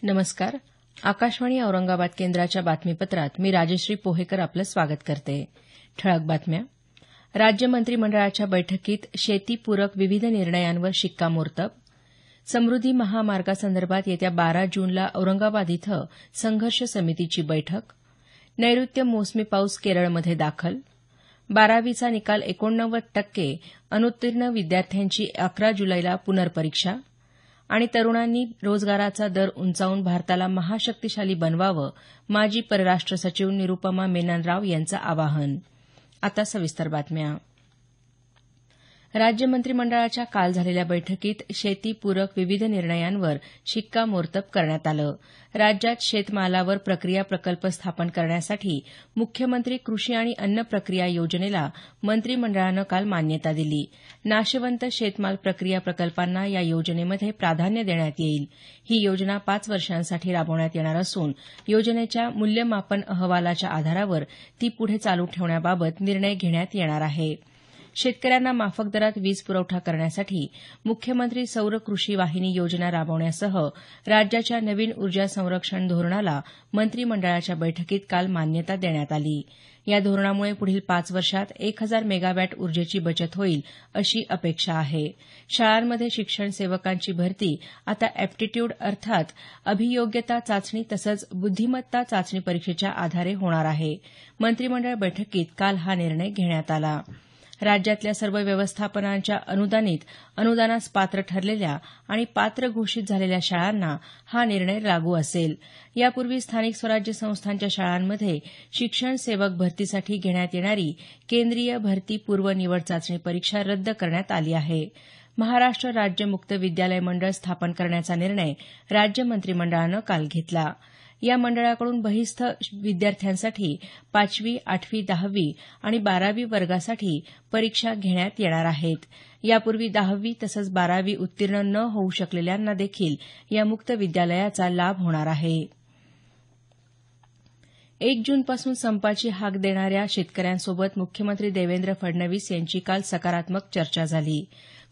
नमस्कार. आकाशवाणी औरंगाबाद केंद्राच्या बातमीपत्रात मी राजश्री पोहेकर आपलं स्वागत करते. ठळक बातम्या. राज्य मंत्रिमंडळाच्या बैठकीत शेतीपूरक विविध निर्णयांवर शिक्कामोर्तब. समृद्धी महामार्गासंदर्भात येत्या 12 जूनला औरंगाबाद इथं संघर्ष समितीची बैठक. नैऋत्य मोसमी पाऊस केरळमध्ये दाखल. 12वीचा निकाल 89%. अनुत्तीर्ण विद्यार्थ्यांची 11 जुलैला पुनर्परीक्षा. आणि तरुणांनी रोजगाराचा दर उंचावून भारताला महाशक्तिशाली बनवावं, माजी परराष्ट्र सचिव निरुपमा मेनन राव यांचं आवाहन. आता सविस्तर बातम्या. राज्य मंत्रिमंडळाच्या काल झालेल्या बैठकीत शेतीपूरक विविध निर्णयांवर शिक्कामोर्तब करण्यात आलं. राज्यात शेतमालावर प्रक्रिया प्रकल्प स्थापन करण्यासाठी मुख्यमंत्री कृषी आणि अन्न प्रक्रिया योजनेला मंत्रिमंडळानं काल मान्यता दिली. नाशवंत शेतमाल प्रक्रिया प्रकल्पांना या योजनेमध्ये प्राधान्य देण्यात येईल. ही योजना 5 वर्षांसाठी राबवण्यात येणार असून योजनेच्या मूल्यमापन अहवालाच्या आधारावर ती पुढे चालू ठेवण्याबाबत निर्णय घेण्यात येणार आहे. शेतकऱ्यांना माफक दरात वीज पुरवठा करण्यासाठी मुख्यमंत्री सौर कृषी वाहिनी योजना राबवण्यासह राज्याच्या नवीन ऊर्जा संरक्षण धोरणाला मंत्रिमंडळाच्या बैठकीत काल मान्यता देण्यात आली. या धोरणामुळे पुढील 5 वर्षात 1000 मेगावॅट ऊर्जेची बचत होईल अशी अपेक्षा आहे. शाळांमध्ये शिक्षण सेवकांची भरती आता एप्टिट्यूड अर्थात अभियोग्यता चाचणी तसंच बुद्धिमत्ता चाचणी परीक्षेच्या आधारे होणार आहे. मंत्रिमंडळ बैठकीत काल हा निर्णय घेण्यात आला. राज्यातल्या सर्व व्यवस्थापनांच्या अनुदानास पात्र ठरलेल्या आणि पात्र घोषित झालेल्या शाळांना हा निर्णय लागू असेल. यापूर्वी स्थानिक स्वराज्य संस्थांच्या शाळांमध्ये शिक्षण सेवक भरतीसाठी घेण्यात येणारी केंद्रीय भरती पूर्व निवड चाचणी परीक्षा रद्द करण्यात आली आहे. महाराष्ट्र राज्य मुक्त विद्यालय मंडळ स्थापन करण्याचा निर्णय राज्य मंत्रिमंडळानं काल घेतला. या मंडळाकडून बहिस्थ विद्यार्थ्यांसाठी 5वी, 8वी, 10वी आणि 12वी वर्गासाठी परीक्षा घेण्यात येणार आहेत. यापूर्वी 10वी तसंच 12वी उत्तीर्ण न होऊ शकलेल्यांना देखील या मुक्त विद्यालयाचा लाभ होणार आहे. 1 जूनपासून संपाची हाक देणाऱ्या शेतकऱ्यांसोबत मुख्यमंत्री देवेंद्र फडणवीस यांची काल सकारात्मक चर्चा झाली.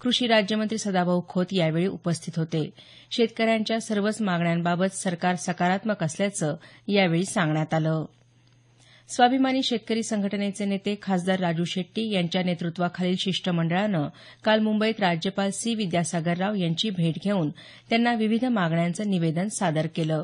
कृषी राज्यमंत्री सदाभाऊ खोत यावेळी उपस्थित होते. शेतकऱ्यांच्या सर्वच मागण्यांबाबत सरकार सकारात्मक असल्याचं यावेळी सांगण्यात आलं. स्वाभिमानी शेतकरी संघटनेचे नेते खासदार राजू शेट्टी यांच्या नेतृत्वाखालील शिष्टमंडळानं काल मुंबईत राज्यपाल सी विद्यासागर राव यांची भेट घेऊन त्यांना विविध मागण्यांचं निवेदन सादर केलं.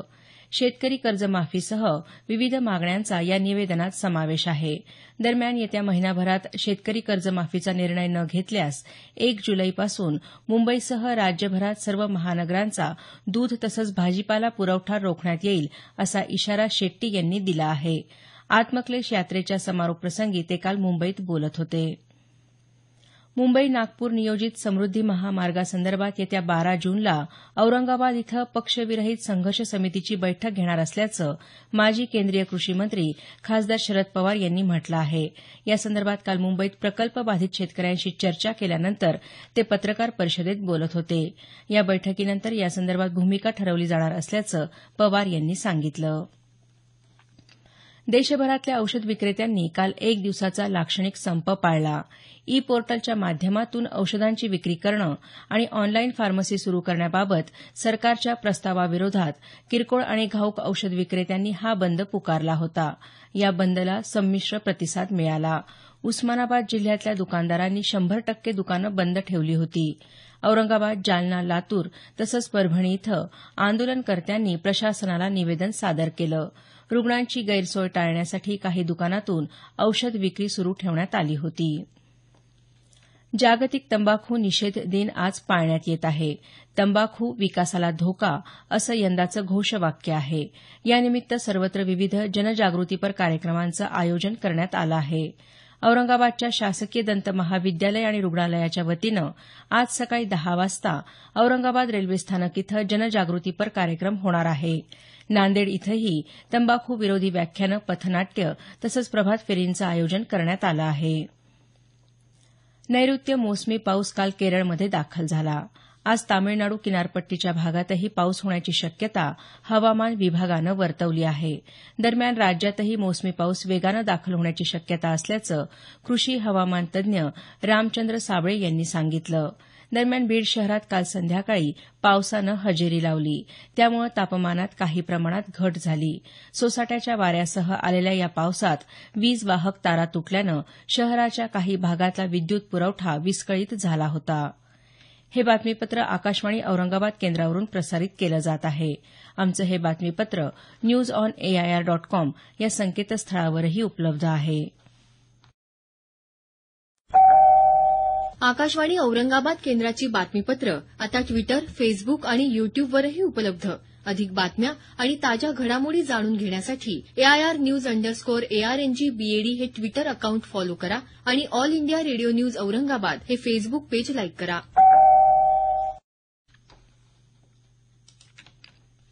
शेतकरी कर्जमाफीसह विविध मागण्यांचा या निवेदनात समावेश आहे. दरम्यान येत्या महिनाभरात शेतकरी कर्जमाफीचा निर्णय न घेतल्यास 1 जुलैपासून मुंबईसह राज्यभरात सर्व महानगरांचा दूध तसंच भाजीपाला पुरवठा रोखण्यात येईल असा इशारा शेट्टी यांनी दिला आहे. आत्मक्लेश यात्रेच्या समारोपप्रसंगी ते काल मुंबईत बोलत होते. मुंबई नागपूर नियोजित समृद्धी महामार्गासंदर्भात येत्या 12 जूनला औरंगाबाद इथं पक्षविरहित संघर्ष समितीची बैठक घेणार असल्याचं माजी केंद्रीय कृषी मंत्री खासदार शरद पवार यांनी म्हटलं आहे. यासंदर्भात काल मुंबईत प्रकल्प बाधित शेतकऱ्यांशी चर्चा केल्यानंतर ते पत्रकार परिषदेत बोलत होते. या बैठकीनंतर यासंदर्भात भूमिका ठरवली जाणार असल्याचं पवार यांनी सांगितलं. देशभरातल्या औषध विक्रेत्यांनी काल 1 दिवसाचा लाक्षणिक संप पाळला. ई पोर्टलच्या माध्यमातून औषधांची विक्री करणं आणि ऑनलाईन फार्मसी सुरू करण्याबाबत सरकारच्या प्रस्तावाविरोधात किरकोळ आणि घाऊक औषध विक्रेत्यांनी हा बंद पुकारला होता. या बंदला संमिश्र प्रतिसाद मिळाला. उस्मानाबाद जिल्ह्यातल्या दुकानदारांनी 100% दुकानं बंद ठेवली होती. औरंगाबाद, जालना, लातूर तसंच परभणी इथं आंदोलनकर्त्यांनी प्रशासनाला निवेदन सादर केलं. रुग्णांची गैरसोय टाळण्यासाठी काही दुकानातून औषध विक्री सुरू ठेवण्यात आली होती. जागतिक तंबाखू निषेध दिन आज पाळण्यात येत आहे. तंबाखू विकासाला धोका असं यंदाचं घोषवाक्य आहे. यानिमित्त सर्वत्र विविध जनजागृतीपर कार्यक्रमांचं आयोजन करण्यात आलं आहे. औरंगाबादच्या शासकीय दंत महाविद्यालय आणि रुग्णालयाच्या वतीनं आज सकाळी 10 वाजता औरंगाबाद रेल्वे स्थानक इथं जनजागृतीपर कार्यक्रम होणार आहे. नांदेड इथंही तंबाखू विरोधी व्याख्यानं, पथनाट्य तसंच प्रभात फेरींचं आयोजन करण्यात आलं आहे. नैऋत्य मोसमी पाऊस काल केरळमध्ये दाखल झाला. आज तामिळनाडू किनारपट्टीच्या भागातही पाऊस होण्याची शक्यता हवामान विभागानं वर्तवली आहे. दरम्यान राज्यातही मोसमी पाऊस वेगानं दाखल होण्याची शक्यता असल्याचं कृषी हवामान तज्ज्ञ रामचंद्र साबळे यांनी सांगितलं. दरम्यान बीड शहरात काल संध्याकाळी पावसानं हजेरी लावली, त्यामुळे तापमानात काही प्रमाणात घट झाली. सोसाट्याच्या वाऱ्यासह आलेल्या या पावसात वीज वाहक तारा तुटल्यानं शहराच्या काही भागातला विद्युत पुरवठा विस्कळीत झाला होता. हे बातमीपत्र आकाशवाणी औरंगाबाद केंद्रावरून प्रसारित केलं जात आहे. आमचं हे बातमीपत्र newsonair.com या संकेतस्थळावरही उपलब्ध आहे. आकाशवाणी औरंगाबाद केंद्राची बातमीपत्र आता ट्विटर, फेसबुक आणि युट्यूबवरही उपलब्ध. अधिक बातम्या आणि ताज्या घडामोडी जाणून घेण्यासाठी AIRNews_ARNGBAD हे ट्विटर अकाउंट फॉलो करा आणि all India radio news Aurangabad हे फेसबुक पेज लाईक करा.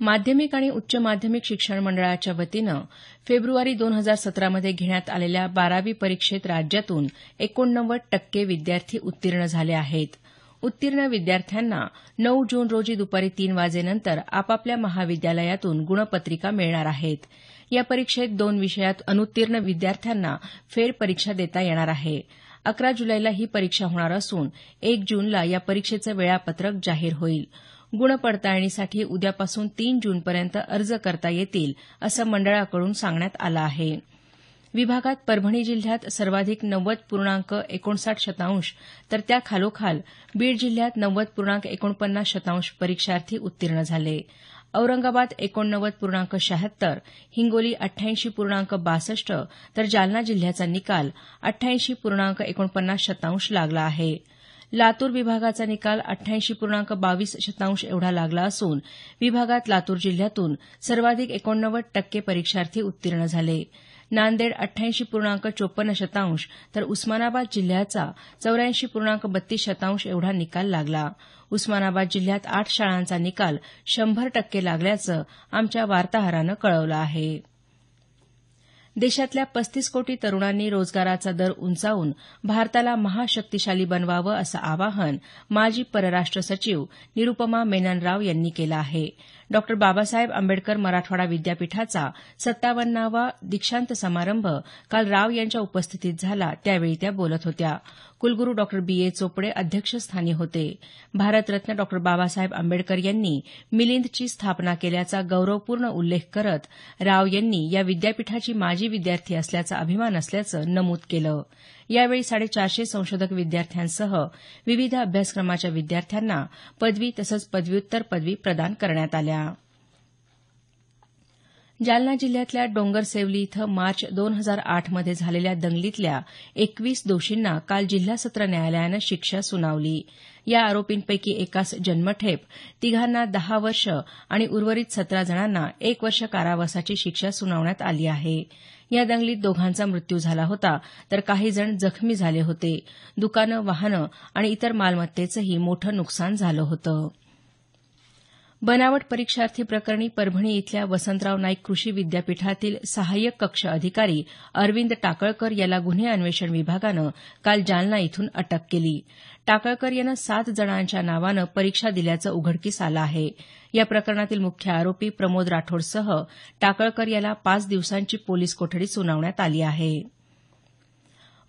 माध्यमिक आणि उच्च माध्यमिक शिक्षण मंडळाच्या वतीनं फेब्रुवारी 2017 मध्ये घेण्यात आलेल्या 12वी परीक्षेत राज्यातून 89% विद्यार्थी उत्तीर्ण झाले आहेत. उत्तीर्ण विद्यार्थ्यांना 9 जून रोजी दुपारी 3 वाजेनंतर आपापल्या महाविद्यालयातून गुणपत्रिका मिळणार आहेत. या परीक्षेत 2 विषयात अनुत्तीर्ण विद्यार्थ्यांना फेरपरीक्षा देता येणार आहे. 11 जुलैला ही परीक्षा होणार असून 1 जूनला या परीक्षेचं वेळापत्रक जाहीर होईल. गुणपडताळणीसाठी उद्यापासून 3 जूनपर्यंत अर्ज करता येतील असं मंडळाकडून सांगण्यात आलं आहे. विभागात परभणी जिल्ह्यात सर्वाधिक 90.59% तर त्या खालोखाल बीड जिल्ह्यात 90.49% परीक्षार्थी उत्तीर्ण झाले. औरंगाबाद 89.76, हिंगोली 88.62 तर जालना जिल्ह्याचा निकाल 88.49% लागला आहे. लातूर विभागाचा निकाल 88.22% एवढा लागला असून विभागात लातूर जिल्ह्यातून सर्वाधिक 89% परीक्षार्थी उत्तीर्ण झाले. नांदेड 88.54% तर उस्मानाबाद जिल्ह्याचा 84.32% एवढा निकाल लागला. उस्मानाबाद जिल्ह्यात 8 शाळांचा निकाल 100% लागल्याचं आमच्या वार्ताहरानं कळवलं आहे. देशातल्या 35 कोटी तरुणांनी रोजगाराचा दर उंचावून भारताला महाशक्तिशाली बनवावं असं आवाहन माजी परराष्ट्र सचिव निरुपमा मेनन राव यांनी केलं आहे. डॉ. बाबासाहेब आंबेडकर मराठवाडा विद्यापीठाचा 57वा दीक्षांत समारंभ काल राव यांच्या उपस्थितीत झाला, त्यावेळी त्या बोलत होत्या. कुलगुरू डॉ. B.A. चोपडे अध्यक्षस्थानी होते. भारतरत्न डॉ. बाबासाहेब आंबेडकर यांनी मिलिंदची स्थापना केल्याचा गौरवपूर्ण उल्लेख करत राव यांनी या विद्यापीठाची माजी विद्यार्थी असल्याचा अभिमान असल्याचं नमूद केलं. यावेळी 450 संशोधक विद्यार्थ्यांसह विविध अभ्यासक्रमाच्या विद्यार्थ्यांना पदवी तसंच पदव्युत्तर पदवी प्रदान करण्यात आल्या. जालना जिल्ह्यातल्या डोंगरसेवली इथं मार्च 2008 मध्ये झालेल्या दंगलीतल्या 21 दोषींना काल जिल्हा सत्र न्यायालयानं शिक्षा सुनावली. या आरोपींपैकी एकास जन्मठेप, तिघांना 10 वर्ष आणि उर्वरित 17 जणांना 1 वर्ष कारावासाची शिक्षा सुनावण्यात आली आहे. या दंगलीत दोघांचा मृत्यू झाला होता तर काही जण जखमी झाले होते. दुकानं, वाहनं आणि इतर मालमत्तेचंही मोठं नुकसान झालं होतं. बनावट परीक्षार्थी प्रकरणी परभणी इथल्या वसंतराव नाईक कृषी विद्यापीठातील सहाय्यक कक्ष अधिकारी अरविंद टाकळकर याला गुन्हे अन्वेषण विभागानं काल जालना इथून अटक केली. टाकळकर यानं 7 जणांच्या नावानं परीक्षा दिल्याचं उघडकीस आलं आहे. या प्रकरणातील मुख्य आरोपी प्रमोद राठोडसह टाकळकर याला 5 दिवसांची पोलीस कोठडी सुनावण्यात आली आहे.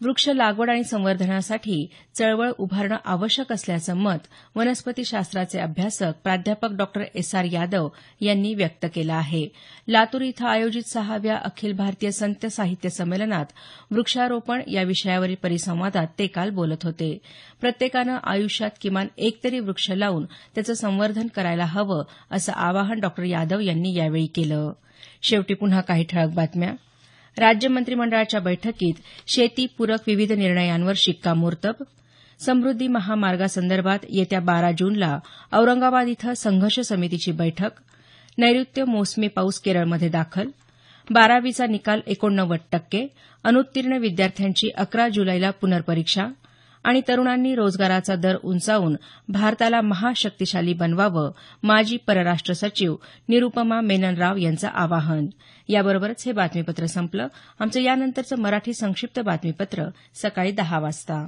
वृक्ष लागवड आणि संवर्धनासाठी चळवळ उभारणं आवश्यक असल्याचं मत वनस्पतीशास्त्राचे अभ्यासक प्राध्यापक डॉ. S.R. यादव यांनी व्यक्त केलं आहे. लातूर इथं आयोजित 6व्या अखिल भारतीय संत साहित्य संमेलनात वृक्षारोपण या विषयावरील परिसंवादात ते काल बोलत होते. प्रत्येकानं आयुष्यात किमान एक तरी वृक्ष लावून त्याचं संवर्धन करायला हवं असं आवाहन डॉ. यादव यांनी यावेळी केलं. शेवटी पुन्हा काही ठळक बातम्या. राज्य मंत्रिमंडळाच्या बैठकीत शेतीपूरक विविध निर्णयांवर शिक्कामोर्तब. समृद्धी महामार्गासंदर्भात येत्या 12 जूनला औरंगाबाद इथं संघर्ष समितीची बैठक. नैऋत्य मोसमी पाऊस केरळमध्ये दाखल. 12वीचा निकाल 89%. अनुत्तीर्ण विद्यार्थ्यांची 11 जुलैला पुनर्परीक्षा. आणि तरुणांनी रोजगाराचा दर उंचावून भारताला महाशक्तिशाली बनवावं, माजी परराष्ट्र सचिव निरुपमा मेनन राव यांचं आवाहन. याबरोबरच हे बातमीपत्र संपलं. आमचं यानंतरचं मराठी संक्षिप्त बातमीपत्र सकाळी 10 वाजता.